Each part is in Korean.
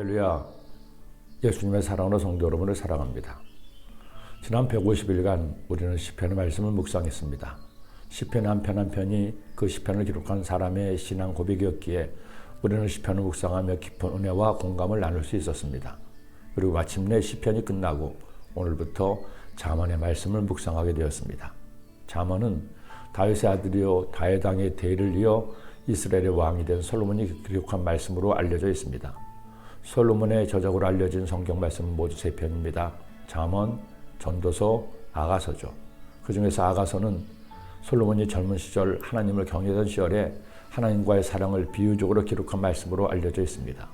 할렐루야. 예수님의 사랑으로 성도 여러분을 사랑합니다. 지난 150일간 우리는 시편의 말씀을 묵상했습니다. 시편 한 편 한 편이 그 시편을 기록한 사람의 신앙 고백이었기에 우리는 시편을 묵상하며 깊은 은혜와 공감을 나눌 수 있었습니다. 그리고 마침내 시편이 끝나고 오늘부터 잠언의 말씀을 묵상하게 되었습니다. 잠언은 다윗의 아들이요 다윗 왕의 대를 이어 이스라엘의 왕이 된 솔로몬이 기록한 말씀으로 알려져 있습니다. 솔로몬의 저작으로 알려진 성경 말씀은 모두 3편입니다. 잠언, 전도서, 아가서죠. 그 중에서 아가서는 솔로몬이 젊은 시절 하나님을 경외하던 시절에 하나님과의 사랑을 비유적으로 기록한 말씀으로 알려져 있습니다.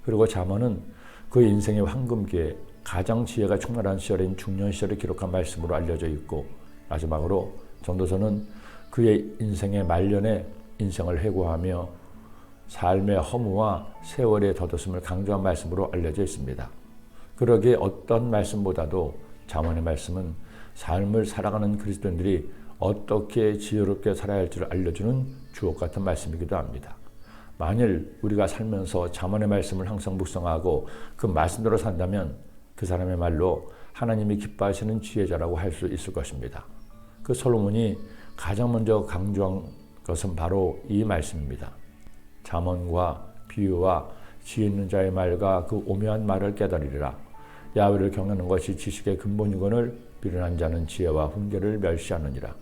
그리고 잠언은 그 인생의 황금기에 가장 지혜가 충만한 시절인 중년 시절을 기록한 말씀으로 알려져 있고, 마지막으로 전도서는 그의 인생의 말년에 인생을 회고하며 삶의 허무와 세월의 덧없음을 강조한 말씀으로 알려져 있습니다. 그러기에 어떤 말씀보다도 잠언의 말씀은 삶을 살아가는 그리스도인들이 어떻게 지혜롭게 살아야 할지를 알려주는 주옥 같은 말씀이기도 합니다. 만일 우리가 살면서 잠언의 말씀을 항상 묵상하고 그 말씀대로 산다면 그 사람의 말로 하나님이 기뻐하시는 지혜자라고 할 수 있을 것입니다. 그 솔로몬이 가장 먼저 강조한 것은 바로 이 말씀입니다. 잠언과 비유와 지혜 있는 자의 말과 그 오묘한 말을 깨달으리라. 야훼를 경외하는 것이 지식의 근본이거늘 미련한 자는 지혜와 훈계를 멸시하느니라.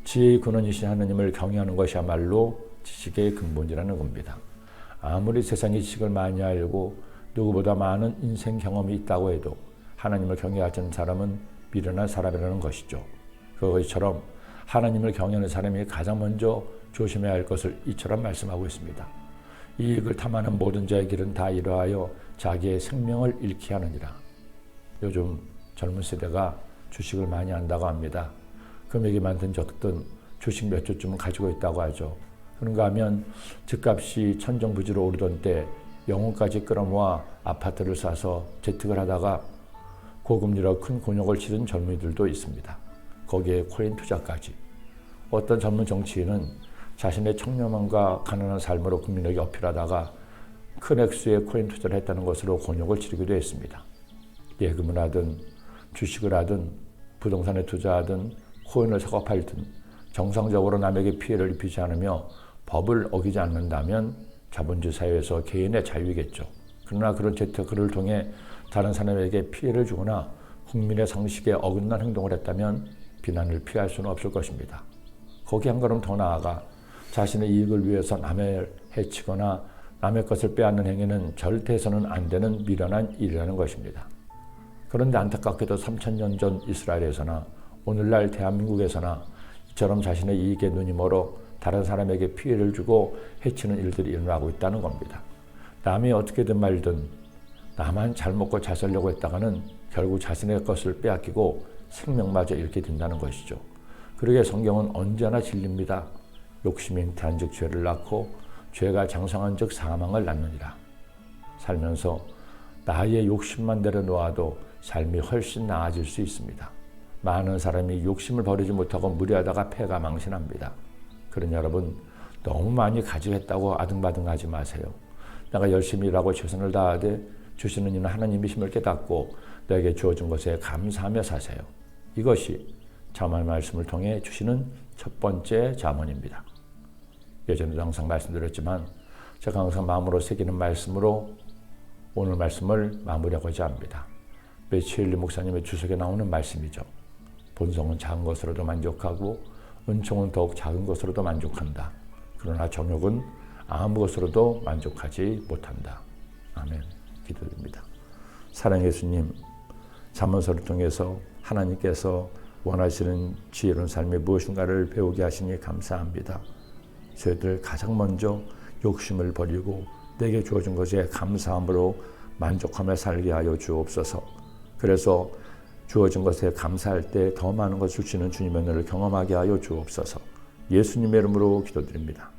지혜의 근원이신 하나님을 경외하는 것이야말로 지식의 근본이라는 겁니다. 아무리 세상의 지식을 많이 알고 누구보다 많은 인생 경험이 있다고 해도 하나님을 경외하지 않는 사람은 미련한 사람이라는 것이죠. 그것처럼 하나님을 경외하는 사람이 가장 먼저 조심해야 할 것을 이처럼 말씀하고 있습니다. 이익을 탐하는 모든 자의 길은 다 이러하여 자기의 생명을 잃게 하느니라. 요즘 젊은 세대가 주식을 많이 한다고 합니다. 금액이 많든 적든 주식 몇 주쯤은 가지고 있다고 하죠. 그런가 하면 집값이 천정부지로 오르던 때 영혼까지 끌어모아 아파트를 사서 재테크를 하다가 고금리로 큰 곤욕을 치른 젊은이들도 있습니다. 거기에 코인 투자까지. 어떤 젊은 정치인은 자신의 청렴함과 가난한 삶으로 국민에게 어필하다가 큰 액수의 코인 투자를 했다는 것으로 곤욕을 치르기도 했습니다. 예금을 하든 주식을 하든 부동산에 투자하든 코인을 사고 팔든 정상적으로 남에게 피해를 입히지 않으며 법을 어기지 않는다면 자본주의 사회에서 개인의 자유이겠죠. 그러나 그런 재테크를 통해 다른 사람에게 피해를 주거나 국민의 상식에 어긋난 행동을 했다면 비난을 피할 수는 없을 것입니다. 거기 한 걸음 더 나아가 자신의 이익을 위해서 남을 해치거나 남의 것을 빼앗는 행위는 절대 해서는 안 되는 미련한 일이라는 것입니다. 그런데 안타깝게도 3000년 전 이스라엘에서나 오늘날 대한민국에서나 이처럼 자신의 이익에 눈이 멀어 다른 사람에게 피해를 주고 해치는 일들이 일어나고 있다는 겁니다. 남이 어떻게든 말든 나만 잘 먹고 잘 살려고 했다가는 결국 자신의 것을 빼앗기고 생명마저 잃게 된다는 것이죠. 그러기에 성경은 언제나 진리입니다. 욕심이 잉태한 즉 죄를 낳고 죄가 장성한 즉 사망을 낳느니라. 살면서 나의 욕심만 내려놓아도 삶이 훨씬 나아질 수 있습니다. 많은 사람이 욕심을 버리지 못하고 무리하다가 패가 망신합니다. 그러니 여러분, 너무 많이 가지겠다고 아등바등하지 마세요. 내가 열심히 일하고 최선을 다하되 주시는 이는 하나님이심을 깨닫고 내게 주어진 것에 감사하며 사세요. 이것이 잠언의 말씀을 통해 주시는 첫 번째 잠언입니다. 예전에도 항상 말씀드렸지만 제가 항상 마음으로 새기는 말씀으로 오늘 말씀을 마무리하고자 합니다. 매치엘리 목사님의 주석에 나오는 말씀이죠. 본성은 작은 것으로도 만족하고 은총은 더욱 작은 것으로도 만족한다. 그러나 정욕은 아무 것으로도 만족하지 못한다. 아멘. 기도드립니다. 사랑의 예수님, 잠언서를 통해서 하나님께서 원하시는 지혜로운 삶이 무엇인가를 배우게 하시니 감사합니다. 저희들 가장 먼저 욕심을 버리고 내게 주어진 것에 감사함으로 만족하며 살게 하여 주옵소서. 그래서 주어진 것에 감사할 때 더 많은 것을 주시는 주님의 은혜를 경험하게 하여 주옵소서. 예수님의 이름으로 기도드립니다.